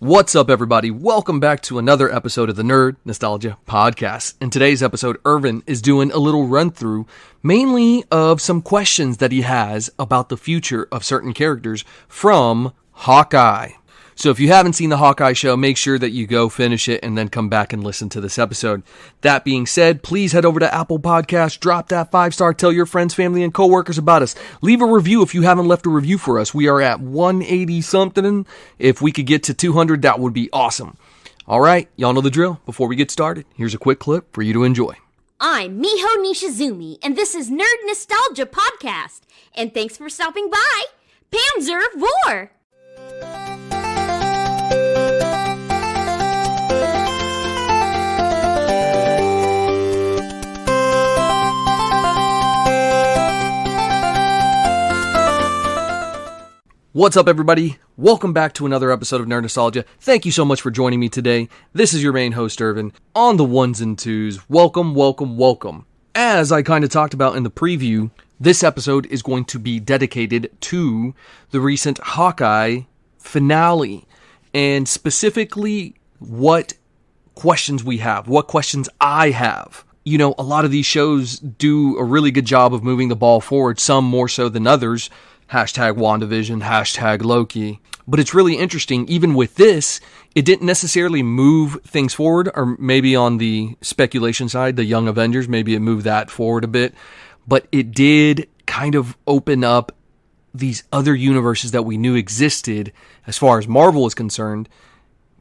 What's up, everybody? Welcome back to another episode of the Nerd Nostalgia Podcast. In today's episode, Irvin is doing a little run-through, mainly of some questions that he has about the future of certain characters from Hawkeye. So if you haven't seen the Hawkeye show, make sure that you go finish it and then come back and listen to this episode. That being said, please head over to Apple Podcasts, drop that 5-star, tell your friends, family, and coworkers about us. Leave a review if you haven't left a review for us. We are at 180-something. If we could get to 200, that would be awesome. All right, y'all know the drill. Before we get started, here's a quick clip for you to enjoy. I'm Miho Nishizumi, and this is Nerd Nostalgia Podcast. And thanks for stopping by. Panzer Vor! What's up, everybody? Welcome back to another episode of Nerd Nostalgia. Thank you so much for joining me today. This is your main host, Irvin, on the ones and twos. Welcome, welcome, welcome. As I kind of talked about in the preview, this episode is going to be dedicated to the recent Hawkeye finale, and specifically what questions we have, what questions I have. You know, a lot of these shows do a really good job of moving the ball forward, some more so than others. Hashtag WandaVision, hashtag Loki. But it's really interesting, even with this, it didn't necessarily move things forward, or maybe on the speculation side, the Young Avengers, maybe it moved that forward a bit. But it did kind of open up these other universes that we knew existed as far as Marvel is concerned.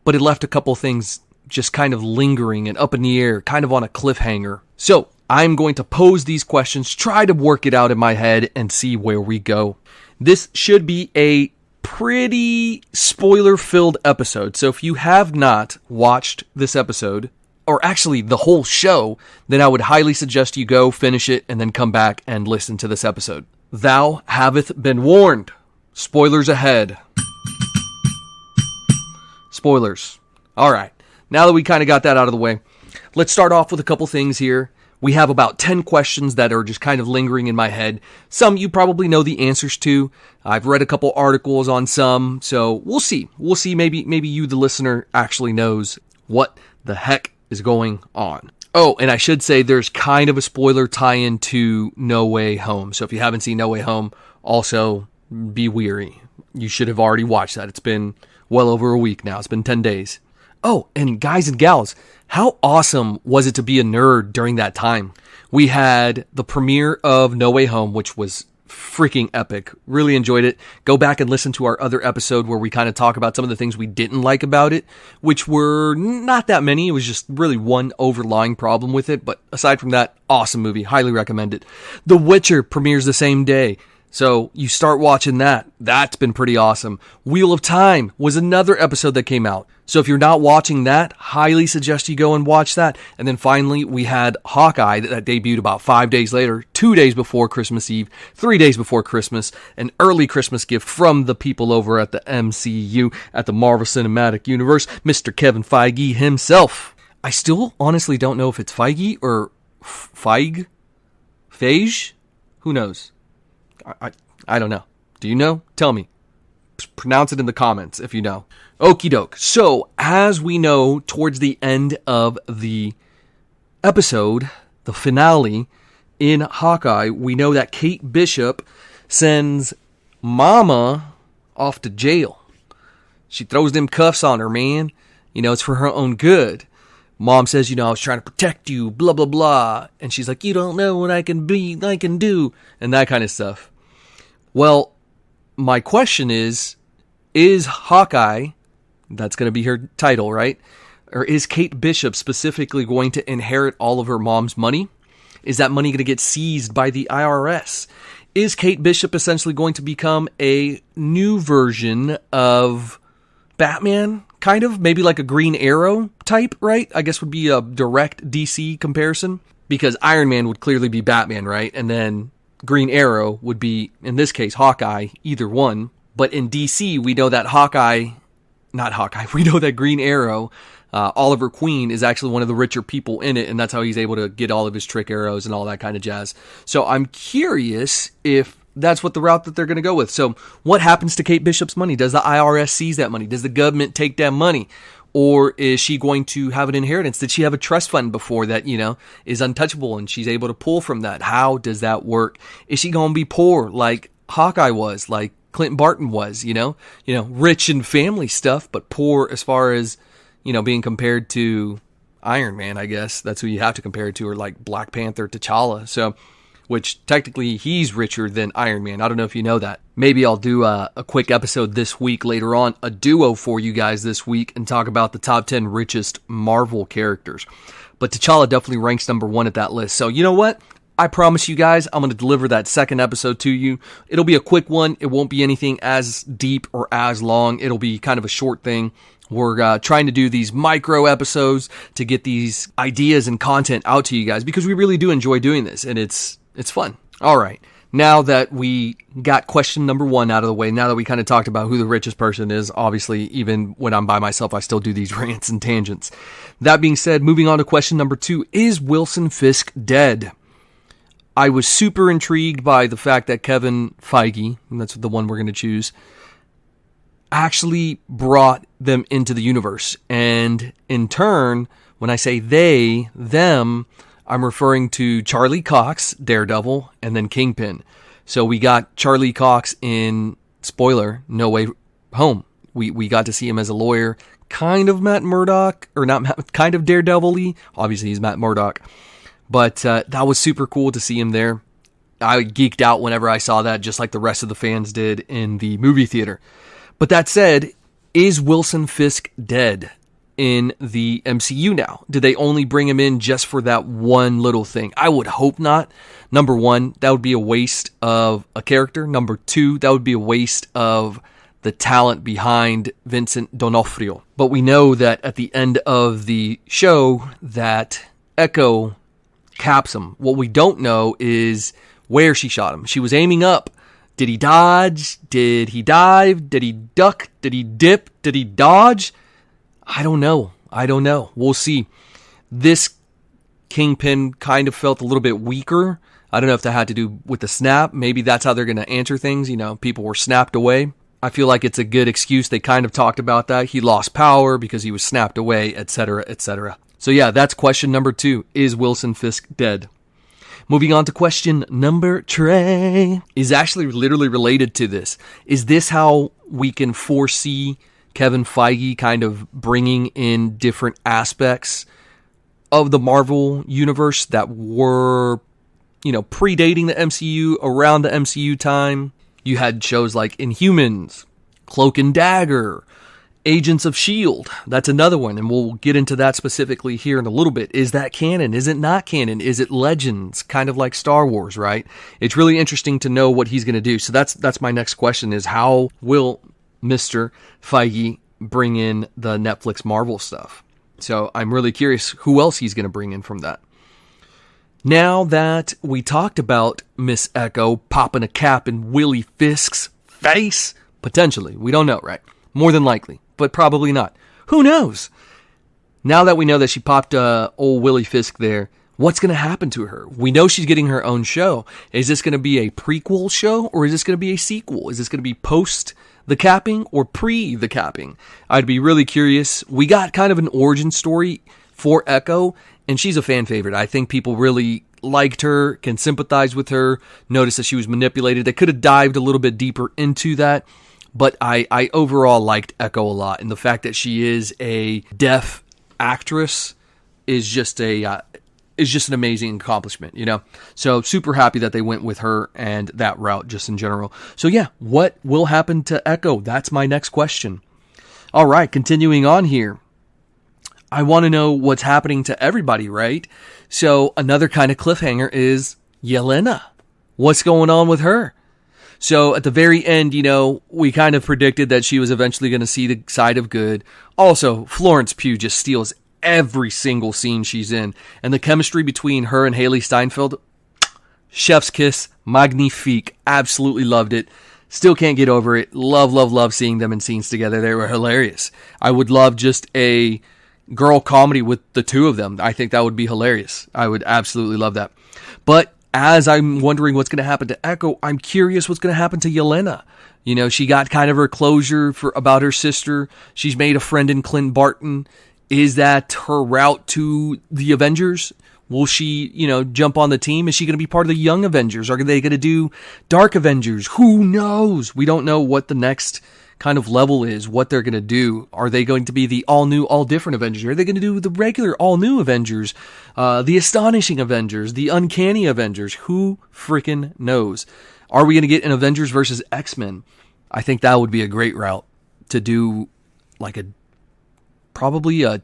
But it left a couple things just kind of lingering and up in the air, kind of on a cliffhanger. So I'm going to pose these questions, try to work it out in my head, and see where we go. This should be a pretty spoiler-filled episode, so if you have not watched this episode, or actually the whole show, then I would highly suggest you go finish it and then come back and listen to this episode. Thou haveth been warned. Spoilers ahead. Spoilers. Alright, now that we kind of got that out of the way, let's start off with a couple things here. We have about 10 questions that are just kind of lingering in my head. Some you probably know the answers to. I've read a couple articles on some, so we'll see. We'll see. Maybe you, the listener, actually knows what the heck is going on. Oh, and I should say there's kind of a spoiler tie-in to No Way Home. So if you haven't seen No Way Home, also be weary. You should have already watched that. It's been well over a week now. It's been 10 days. Oh, and guys and gals, how awesome was it to be a nerd during that time? We had the premiere of No Way Home, which was freaking epic. Really enjoyed it. Go back and listen to our other episode where we kind of talk about some of the things we didn't like about it, which were not that many. It was just really one overlying problem with it. But aside from that, awesome movie. Highly recommend it. The Witcher premieres the same day. So you start watching that. That's been pretty awesome. Wheel of Time was another episode that came out. So if you're not watching that, highly suggest you go and watch that. And then finally, we had Hawkeye that debuted about 5 days later, 2 days before Christmas Eve, 3 days before Christmas, an early Christmas gift from the people over at the MCU, at the Marvel Cinematic Universe, Mr. Kevin Feige himself. I still honestly don't know if it's Feige or Feige? Feige? Who knows? I don't know. Do you know? Tell me. Pronounce it in the comments if you know. Okie doke. So, as we know, towards the end of the episode, the finale in Hawkeye, we know that Kate Bishop sends Mama off to jail. She throws them cuffs on her, man. You know, it's for her own good. Mom says, I was trying to protect you, blah, blah, blah. And she's like, you don't know what I can do, and that kind of stuff. Well, my question is Hawkeye, that's going to be her title, right? Or is Kate Bishop specifically going to inherit all of her mom's money? Is that money going to get seized by the IRS? Is Kate Bishop essentially going to become a new version of Batman, kind of? Maybe like a Green Arrow type, right? I guess would be a direct DC comparison. Because Iron Man would clearly be Batman, right? And then Green Arrow would be, in this case, Hawkeye, either one. But in DC, we know that we know that Green Arrow, Oliver Queen, is actually one of the richer people in it, and that's how he's able to get all of his trick arrows and all that kind of jazz. So I'm curious if that's what the route that they're going to go with. So what happens to Kate Bishop's money? Does the IRS seize that money? Does the government take that money? Or is she going to have an inheritance? Did she have a trust fund before that, is untouchable and she's able to pull from that? How does that work? Is she going to be poor like Hawkeye was, like Clinton Barton was, rich in family stuff, but poor as far as, being compared to Iron Man, I guess. That's who you have to compare it to, or like Black Panther, T'Challa. So, which technically he's richer than Iron Man. I don't know if you know that. Maybe I'll do a quick episode this week later on, a duo for you guys this week, and talk about the top 10 richest Marvel characters. But T'Challa definitely ranks number 1 at that list. So you know what? I promise you guys, I'm going to deliver that second episode to you. It'll be a quick one. It won't be anything as deep or as long. It'll be kind of a short thing. We're trying to do these micro episodes to get these ideas and content out to you guys because we really do enjoy doing this, and it's fun. All right. Now that we got question number 1 out of the way, now that we kind of talked about who the richest person is, obviously, even when I'm by myself, I still do these rants and tangents. That being said, moving on to question number 2, is Wilson Fisk dead? I was super intrigued by the fact that Kevin Feige, and that's the one we're going to choose, actually brought them into the universe. And in turn, when I say they, them, I'm referring to Charlie Cox, Daredevil, and then Kingpin. So we got Charlie Cox in, spoiler, No Way Home. We got to see him as a lawyer, kind of Matt Murdock, or not Matt, kind of Daredevil-y. Obviously, he's Matt Murdock. But that was super cool to see him there. I geeked out whenever I saw that, just like the rest of the fans did in the movie theater. But that said, is Wilson Fisk dead in the MCU now? Did they only bring him in just for that one little thing? I would hope not. Number 1, that would be a waste of a character. Number 2, that would be a waste of the talent behind Vincent D'Onofrio. But we know that at the end of the show that Echo caps him. What we don't know is where she shot him. She was aiming up. Did he dodge? Did he dive? Did he duck? Did he dip? Did he dodge? I don't know. We'll see. This Kingpin kind of felt a little bit weaker. I don't know if that had to do with the snap. Maybe that's how they're going to answer things. People were snapped away. I feel like it's a good excuse. They kind of talked about that. He lost power because he was snapped away, etc., etc. So yeah, that's question number 2. Is Wilson Fisk dead? Moving on to question number 3 is actually literally related to this. Is this how we can foresee Kevin Feige kind of bringing in different aspects of the Marvel universe that were, predating the MCU, around the MCU time? You had shows like Inhumans, Cloak and Dagger, Agents of S.H.I.E.L.D. That's another one, and we'll get into that specifically here in a little bit. Is that canon? Is it not canon? Is it Legends? Kind of like Star Wars, right? It's really interesting to know what he's going to do. So that's my next question is, how will Mr. Feige bring in the Netflix Marvel stuff? So I'm really curious who else he's going to bring in from that. Now that we talked about Miss Echo popping a cap in Willie Fisk's face, potentially, we don't know, right? More than likely, but probably not. Who knows? Now that we know that she popped old Willie Fisk there, what's going to happen to her? We know she's getting her own show. Is this going to be a prequel show, or is this going to be a sequel? Is this going to be post the capping or pre the capping? I'd be really curious. We got kind of an origin story for Echo, and she's a fan favorite. I think people really liked her, can sympathize with her, notice that she was manipulated. They could have dived a little bit deeper into that. But I overall liked Echo a lot, and the fact that she is a deaf actress is just an amazing accomplishment, So super happy that they went with her and that route just in general. So yeah, what will happen to Echo? That's my next question. All right, continuing on here. I want to know what's happening to everybody, right? So another kind of cliffhanger is Yelena. What's going on with her? So at the very end, we kind of predicted that she was eventually going to see the side of good. Also, Florence Pugh just steals every single scene she's in. And the chemistry between her and Haley Steinfeld, chef's kiss, magnifique. Absolutely loved it. Still can't get over it. Love seeing them in scenes together. They were hilarious. I would love just a girl comedy with the two of them. I think that would be hilarious. I would absolutely love that. But as I'm wondering what's going to happen to Echo, I'm curious what's going to happen to Yelena. You know, she got kind of her closure about her sister. She's made a friend in Clint Barton. Is that her route to the Avengers? Will she, jump on the team? Is she going to be part of the Young Avengers? Are they going to do Dark Avengers? Who knows? We don't know what the next kind of level is, what they're going to do. Are they going to be the all-new, all-different Avengers? Are they going to do the regular all-new Avengers? The Astonishing Avengers? The Uncanny Avengers? Who freaking knows? Are we going to get an Avengers versus X-Men? I think that would be a great route to do, like probably a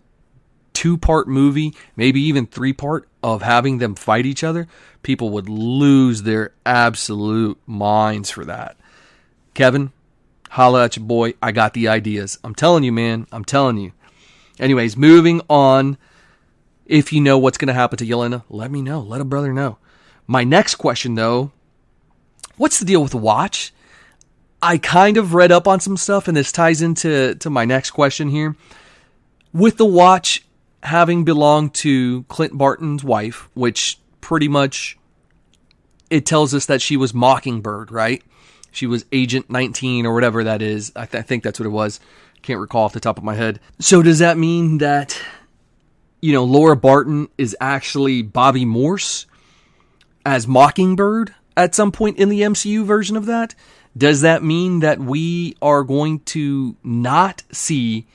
2-part movie, maybe even 3-part of having them fight each other. People would lose their absolute minds for that. Kevin, holla at your boy. I got the ideas. I'm telling you, man. I'm telling you. Anyways, moving on. If you know what's going to happen to Yelena, let me know. Let a brother know. My next question, though, what's the deal with the watch? I kind of read up on some stuff, and this ties into my next question here. With the watch having belonged to Clint Barton's wife, which pretty much it tells us that she was Mockingbird, right? She was Agent 19 or whatever that is. I think that's what it was. Can't recall off the top of my head. So does that mean that, Laura Barton is actually Bobby Morse as Mockingbird at some point in the MCU version of that? Does that mean that we are going to not see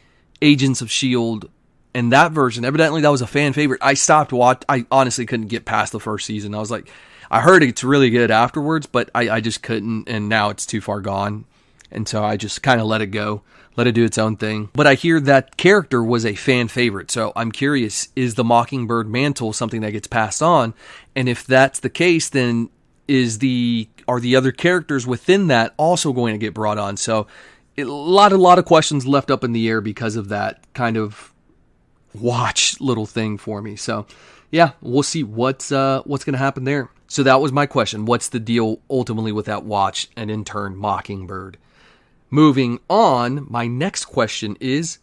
Agents of S.H.I.E.L.D. in that version? Evidently, that was a fan favorite. I stopped watching. I honestly couldn't get past the first season. I was like, I heard it's really good afterwards, but I just couldn't, and now it's too far gone. And so I just kind of let it go, let it do its own thing. But I hear that character was a fan favorite, so I'm curious, is the Mockingbird mantle something that gets passed on? And if that's the case, then are the other characters within that also going to get brought on? So a lot of questions left up in the air because of that kind of watch little thing for me. So yeah, we'll see what's going to happen there. So that was my question. What's the deal ultimately with that watch and in turn Mockingbird? Moving on, my next question is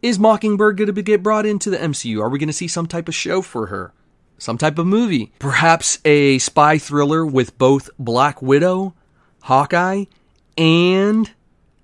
Mockingbird going to get brought into the MCU? Are we going to see some type of show for her? Some type of movie? Perhaps a spy thriller with both Black Widow, Hawkeye, and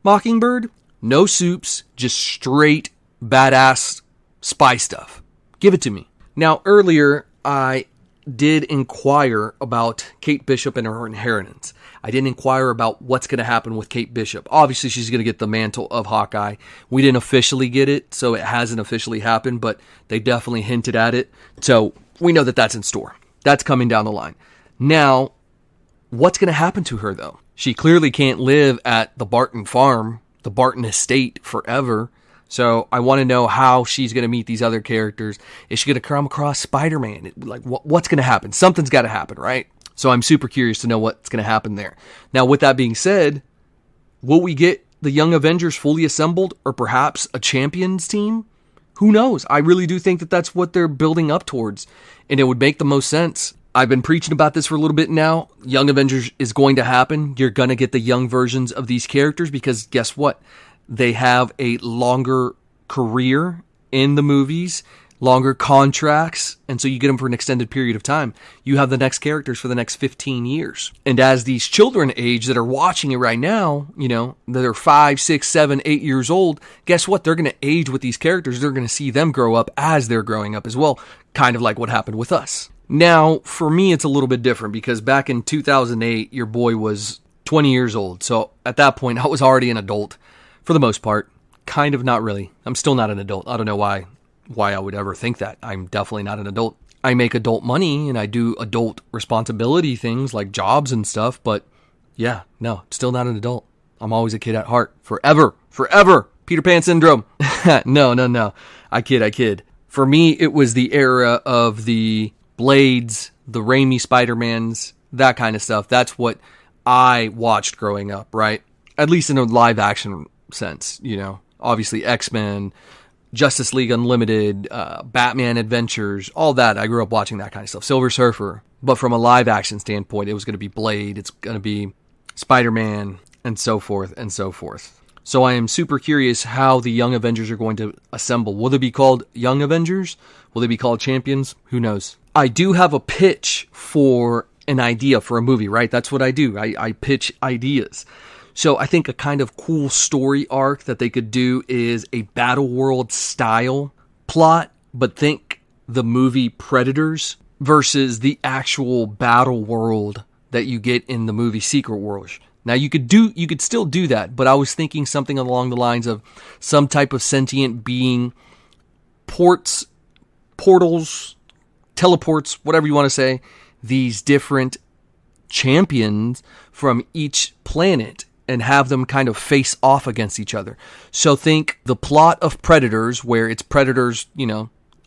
Mockingbird? No soups, just straight badass spy stuff. Give it to me. Now, earlier, I did inquire about Kate Bishop and her inheritance. I didn't inquire about what's going to happen with Kate Bishop. Obviously, she's going to get the mantle of Hawkeye. We didn't officially get it, so it hasn't officially happened, but they definitely hinted at it. So we know that that's in store. That's coming down the line. Now, what's going to happen to her, though? She clearly can't live at the Barton farm, the Barton estate, forever. So I want to know how she's going to meet these other characters. Is she going to come across Spider-Man? Like, what's going to happen? Something's got to happen, right? So I'm super curious to know what's going to happen there. Now, with that being said, will we get the Young Avengers fully assembled, or perhaps a Champions team? Who knows? I really do think that that's what they're building up towards, and it would make the most sense. I've been preaching about this for a little bit now. Young Avengers is going to happen. You're going to get the young versions of these characters because guess what? They have a longer career in the movies, longer contracts, and so you get them for an extended period of time. You have the next characters for the next 15 years. And as these children age that are watching it right now, that are 5, 6, 7, 8 years old, guess what? They're going to age with these characters. They're going to see them grow up as they're growing up as well, kind of like what happened with us. Now, for me, it's a little bit different because back in 2008, your boy was 20 years old. So at that point, I was already an adult for the most part. Kind of, not really. I'm still not an adult. I don't know why I would ever think that. I'm definitely not an adult. I make adult money and I do adult responsibility things like jobs and stuff. But yeah, no, still not an adult. I'm always a kid at heart. Forever. Peter Pan syndrome. No. I kid. For me, it was the era of the Blades, the Raimi Spider-Mans, that kind of stuff. That's what I watched growing up, right? At least in a live action sense, obviously X-Men, Justice League Unlimited, Batman Adventures, all that. I grew up watching that kind of stuff. Silver Surfer. But from a live action standpoint, it was going to be Blade, it's going to be Spider-Man, and so forth and so forth. So I am super curious how the Young Avengers are going to assemble. Will they be called Young Avengers? Will they be called Champions? Who knows? I do have a pitch for an idea for a movie, right? That's what I do. I pitch ideas. So I think a kind of cool story arc that they could do is a Battle World style plot, but think the movie Predators versus the actual Battle World that you get in the movie Secret Wars. Now you could still do that, but I was thinking something along the lines of some type of sentient being, portals, teleports, whatever you want to say, these different champions from each planet and have them kind of face off against each other. So think the plot of Predators, where it's predators,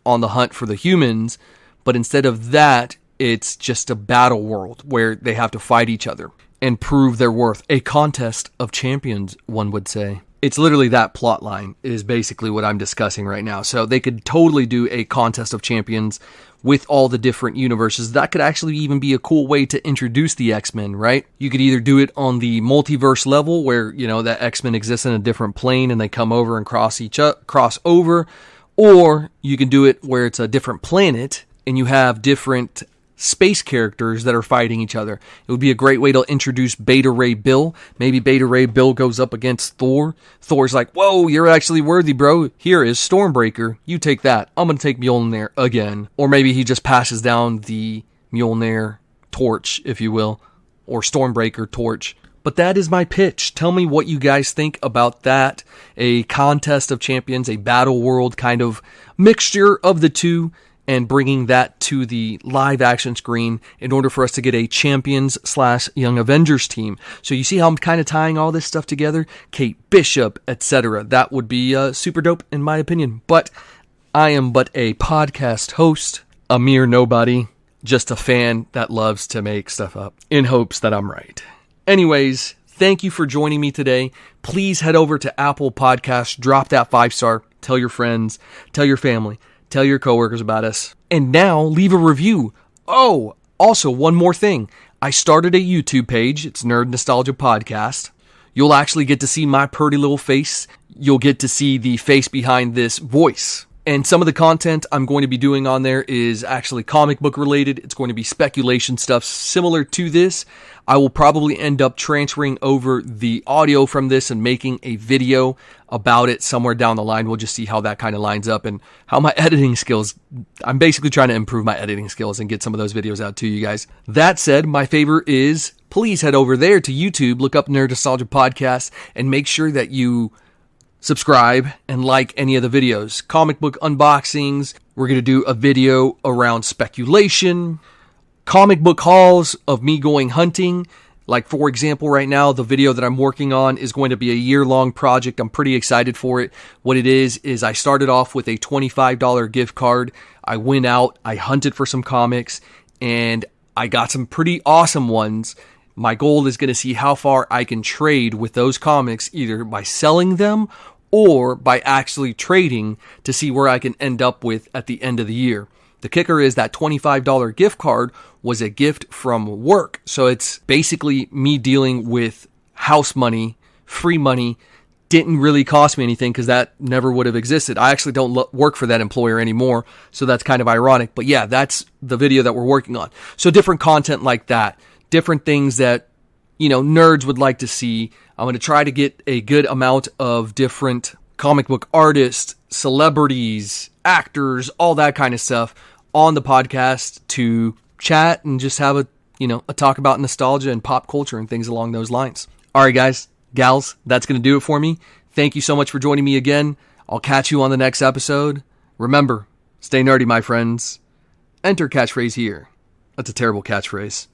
on the hunt for the humans, but instead of that, it's just a battle world where they have to fight each other and prove their worth. A contest of champions, one would say. It's literally that plot line is basically what I'm discussing right now. So they could totally do a contest of champions with all the different universes. That could actually even be a cool way to introduce the X-Men, right? You could either do it on the multiverse level where, that X-Men exists in a different plane and they come over and cross over, or you can do it where it's a different planet and you have different space characters that are fighting each other. It would be a great way to introduce Beta Ray Bill. Maybe Beta Ray Bill goes up against Thor. Thor's like, whoa, you're actually worthy, bro. Here is Stormbreaker. You take that. I'm going to take Mjolnir again. Or maybe he just passes down the Mjolnir torch, if you will, or Stormbreaker torch. But that is my pitch. Tell me what you guys think about that. A contest of champions, a battle world kind of mixture of the two, and bringing that to the live action screen in order for us to get a Champions/Young Avengers team. So you see how I'm kind of tying all this stuff together? Kate Bishop, etc. That would be super dope in my opinion. But I am but a podcast host, a mere nobody, just a fan that loves to make stuff up in hopes that I'm right. Anyways, thank you for joining me today. Please head over to Apple Podcasts, drop that 5-star, tell your friends, tell your family, tell your coworkers about us. And now, leave a review. Oh, also, one more thing. I started a YouTube page. It's Nerd Nostalgia Podcast. You'll actually get to see my pretty little face. You'll get to see the face behind this voice. And some of the content I'm going to be doing on there is actually comic book related. It's going to be speculation stuff similar to this. I will probably end up transferring over the audio from this and making a video about it somewhere down the line. We'll just see how that kind of lines up and how my editing skills. I'm basically trying to improve my editing skills and get some of those videos out to you guys. That said, my favor is please head over there to YouTube, look up Nerd Nostalgia Podcast, and make sure that you subscribe and like any of the videos. Comic book unboxings. We're going to do a video around speculation. Comic book hauls of me going hunting. Like, for example, right now, the video that I'm working on is going to be a year-long project. I'm pretty excited for it. What it is I started off with a $25 gift card. I went out, I hunted for some comics, and I got some pretty awesome ones. My goal is going to see how far I can trade with those comics, either by selling them or by actually trading to see where I can end up with at the end of the year. The kicker is that $25 gift card was a gift from work. So it's basically me dealing with house money, free money. Didn't really cost me anything because that never would have existed. I actually don't work for that employer anymore. So that's kind of ironic. But yeah, that's the video that we're working on. So different content like that. Different things that, nerds would like to see. I'm going to try to get a good amount of different comic book artists, celebrities, actors, all that kind of stuff on the podcast to chat and just have a talk about nostalgia and pop culture and things along those lines. All right, guys, gals, that's going to do it for me. Thank you so much for joining me again. I'll catch you on the next episode. Remember, stay nerdy, my friends. Enter catchphrase here. That's a terrible catchphrase.